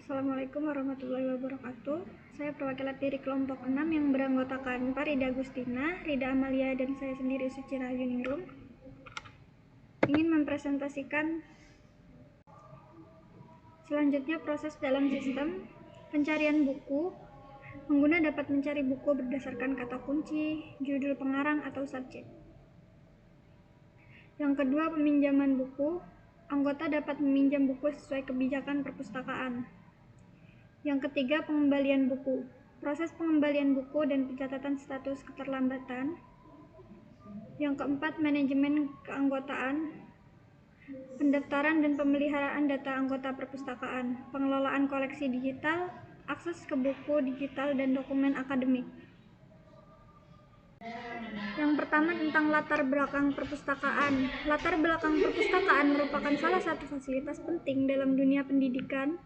Assalamualaikum warahmatullahi wabarakatuh. Saya perwakilan dari kelompok 6 yang beranggotakan Farida Agustina, Rida Amalia, dan saya sendiri Suci Rahayuningrum ingin mempresentasikan selanjutnya proses dalam sistem pencarian buku. Pengguna dapat mencari buku berdasarkan kata kunci, judul pengarang, atau subjek. Yang kedua, peminjaman buku. Anggota dapat meminjam buku sesuai kebijakan perpustakaan. Yang ketiga, pengembalian buku. Proses pengembalian buku dan pencatatan status keterlambatan. Yang keempat, manajemen keanggotaan, pendaftaran dan pemeliharaan data anggota perpustakaan, pengelolaan koleksi digital, akses ke buku digital, dan dokumen akademik. Yang pertama, tentang latar belakang perpustakaan. Latar belakang perpustakaan merupakan salah satu fasilitas penting dalam dunia pendidikan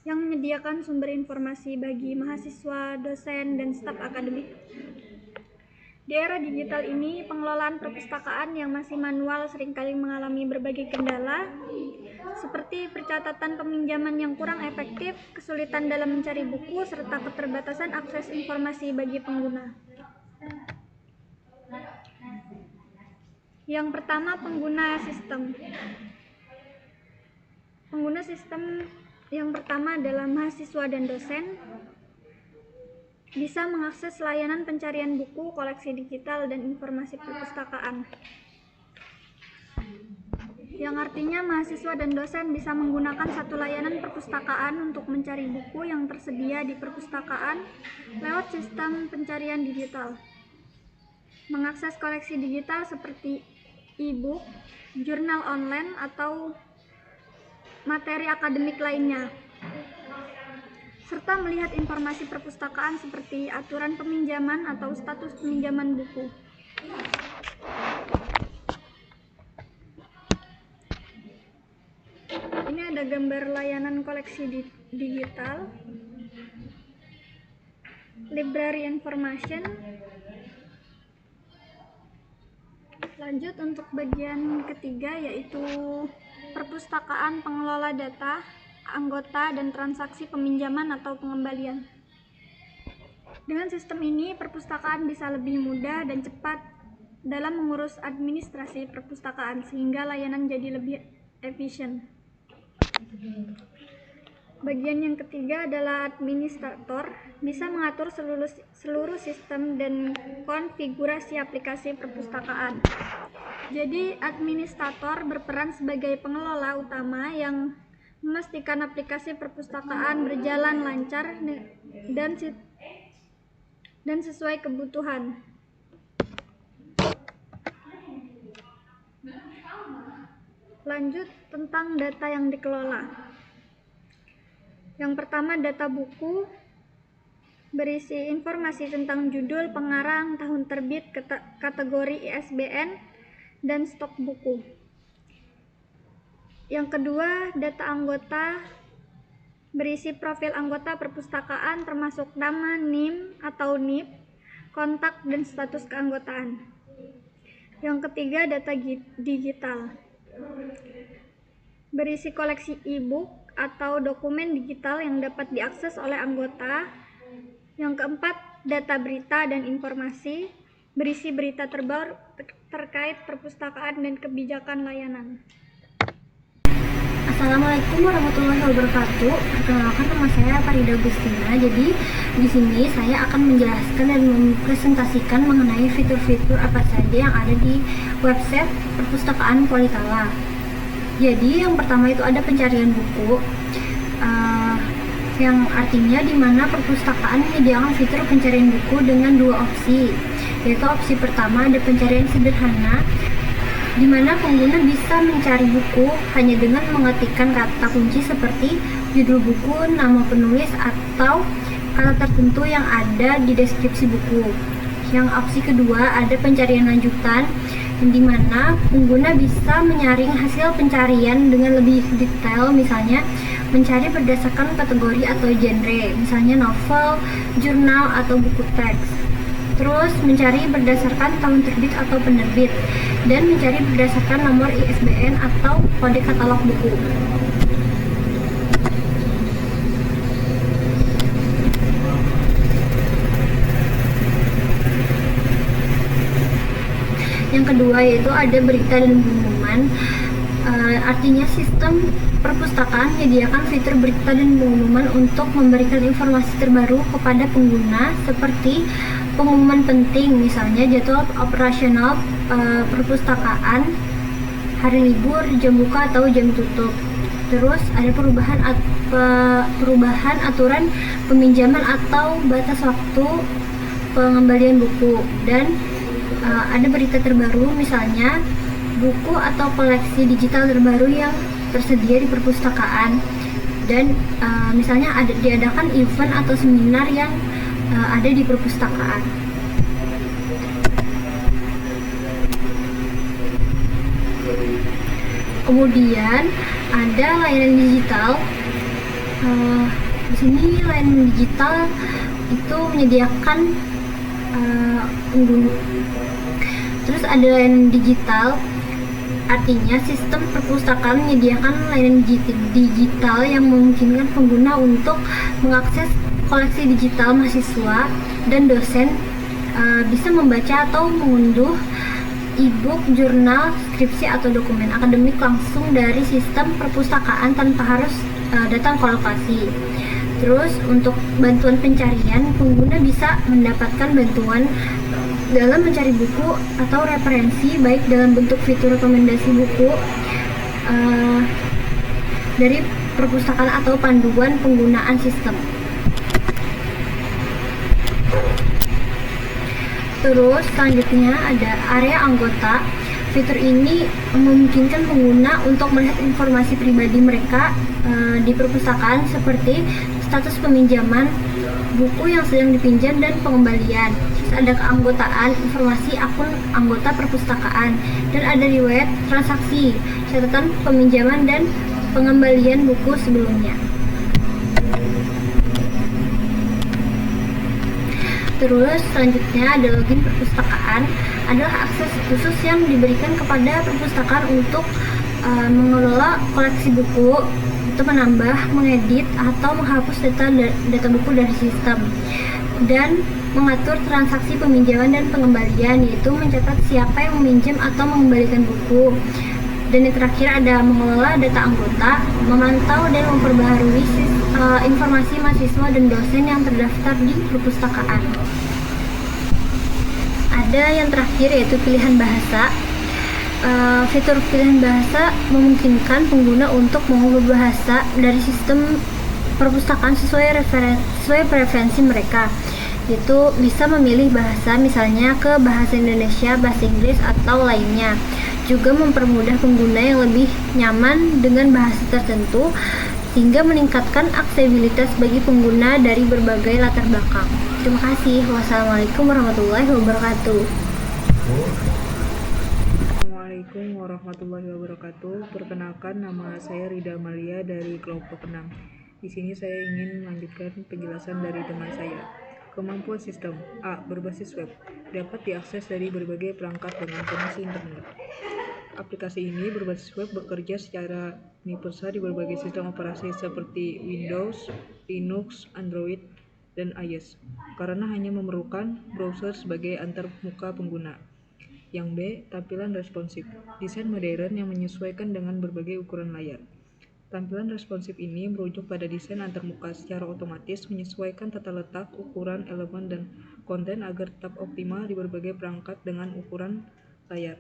yang menyediakan sumber informasi bagi mahasiswa, dosen, dan staf akademik. Di era digital ini, pengelolaan perpustakaan yang masih manual seringkali mengalami berbagai kendala, seperti percatatan peminjaman yang kurang efektif, kesulitan dalam mencari buku, serta keterbatasan akses informasi bagi pengguna. Yang pertama, pengguna sistem. Pengguna sistem yang pertama adalah mahasiswa dan dosen, bisa mengakses layanan pencarian buku, koleksi digital, dan informasi perpustakaan. Yang artinya mahasiswa dan dosen bisa menggunakan satu layanan perpustakaan untuk mencari buku yang tersedia di perpustakaan lewat sistem pencarian digital. Mengakses koleksi digital seperti e-book, jurnal online, atau materi akademik lainnya, serta melihat informasi perpustakaan seperti aturan peminjaman atau status peminjaman buku. Ini ada gambar layanan koleksi digital, library information. Lanjut untuk bagian ketiga, yaitu perpustakaan, pengelola data anggota, dan transaksi peminjaman atau pengembalian. Dengan sistem ini, perpustakaan bisa lebih mudah dan cepat dalam mengurus administrasi perpustakaan, sehingga layanan jadi lebih efisien. Bagian yang ketiga adalah administrator, bisa mengatur seluruh sistem dan konfigurasi aplikasi perpustakaan. Jadi, administrator berperan sebagai pengelola utama yang memastikan aplikasi perpustakaan berjalan lancar dan sesuai kebutuhan. Lanjut tentang data yang dikelola. Yang pertama, data buku berisi informasi tentang judul, pengarang, tahun terbit, kategori ISBN, dan stok buku. Yang kedua, data anggota berisi profil anggota perpustakaan termasuk nama, NIM atau NIP, kontak, dan status keanggotaan. Yang ketiga, data digital berisi koleksi e-book atau dokumen digital yang dapat diakses oleh anggota. Yang keempat, data berita dan informasi berisi berita terbaru terkait perpustakaan dan kebijakan layanan. Assalamualaikum warahmatullahi wabarakatuh. Perkenalkan, nama saya Farida Agustina. Jadi di sini saya akan menjelaskan dan mempresentasikan mengenai fitur-fitur apa saja yang ada di website perpustakaan Politala. Jadi yang pertama itu ada pencarian buku, yang artinya di mana perpustakaan menyediakan fitur pencarian buku dengan dua opsi, yaitu opsi pertama ada pencarian sederhana, di mana pengguna bisa mencari buku hanya dengan mengetikkan kata kunci seperti judul buku, nama penulis, atau kata tertentu yang ada di deskripsi buku. Yang opsi kedua ada pencarian lanjutan, di mana pengguna bisa menyaring hasil pencarian dengan lebih detail, misalnya mencari berdasarkan kategori atau genre, misalnya novel, jurnal, atau buku teks. Terus mencari berdasarkan tahun terbit atau penerbit, dan mencari berdasarkan nomor ISBN atau kode katalog buku. Yang kedua yaitu ada berita dan pengumuman. Artinya sistem perpustakaan menyediakan fitur berita dan pengumuman untuk memberikan informasi terbaru kepada pengguna seperti pengumuman penting, misalnya jadwal operasional perpustakaan, hari libur, jam buka atau jam tutup. Terus ada perubahan aturan peminjaman atau batas waktu pengembalian buku, dan ada berita terbaru, misalnya buku atau koleksi digital terbaru yang tersedia di perpustakaan, dan misalnya diadakan event atau seminar yang ada di perpustakaan. Kemudian ada layanan digital. Di sini layanan digital itu menyediakan pengguna. Terus ada layanan digital, artinya sistem perpustakaan menyediakan layanan digital yang memungkinkan pengguna untuk mengakses koleksi digital mahasiswa dan dosen, bisa membaca atau mengunduh e-book, jurnal, skripsi atau dokumen akademik langsung dari sistem perpustakaan tanpa harus datang ke lokasi. Terus untuk bantuan pencarian, pengguna bisa mendapatkan bantuan dalam mencari buku atau referensi, baik dalam bentuk fitur rekomendasi buku dari perpustakaan atau panduan penggunaan sistem. Terus selanjutnya ada area anggota. Fitur ini memungkinkan pengguna untuk melihat informasi pribadi mereka di perpustakaan seperti status peminjaman, buku yang sedang dipinjam, dan pengembalian. Terus ada keanggotaan, informasi akun anggota perpustakaan, dan ada riwayat transaksi, catatan peminjaman dan pengembalian buku sebelumnya. Terus selanjutnya ada login perpustakaan, adalah akses khusus yang diberikan kepada perpustakaan untuk mengelola koleksi buku, itu menambah, mengedit, atau menghapus data buku dari sistem, dan mengatur transaksi peminjaman dan pengembalian, yaitu mencatat siapa yang meminjam atau mengembalikan buku. Dan yang terakhir ada mengelola data anggota, memantau dan memperbaharui informasi mahasiswa dan dosen yang terdaftar di perpustakaan. Ada yang terakhir yaitu pilihan bahasa. Fitur pilihan bahasa memungkinkan pengguna untuk mengubah bahasa dari sistem perpustakaan sesuai preferensi mereka. Itu bisa memilih bahasa, misalnya ke bahasa Indonesia, bahasa Inggris, atau lainnya. Juga mempermudah pengguna yang lebih nyaman dengan bahasa tertentu, sehingga meningkatkan aksesibilitas bagi pengguna dari berbagai latar belakang. Terima kasih. Wassalamualaikum warahmatullahi wabarakatuh. Assalamualaikum warahmatullahi wabarakatuh. Perkenalkan, nama saya Rida Amalia dari kelompok 6. Di sini saya ingin melanjutkan penjelasan dari teman saya. Kemampuan sistem A. Berbasis web, dapat diakses dari berbagai perangkat dengan koneksi internet. Aplikasi ini berbasis web bekerja secara universal di berbagai sistem operasi seperti Windows, Linux, Android, dan iOS, karena hanya memerlukan browser sebagai antarmuka pengguna. Yang B. Tampilan responsif, desain modern yang menyesuaikan dengan berbagai ukuran layar. Tampilan responsif ini merujuk pada desain antarmuka secara otomatis menyesuaikan tata letak, ukuran, elemen, dan konten agar tetap optimal di berbagai perangkat dengan ukuran layar.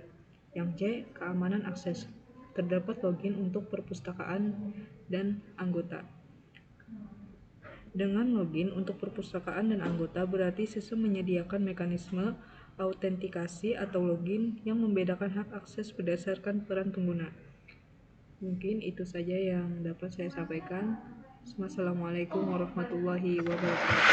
Yang C. Keamanan akses, terdapat login untuk perpustakaan dan anggota. Dengan login untuk perpustakaan dan anggota, berarti sistem menyediakan mekanisme autentikasi atau login yang membedakan hak akses berdasarkan peran pengguna. Mungkin itu saja yang dapat saya sampaikan. Wassalamualaikum warahmatullahi wabarakatuh.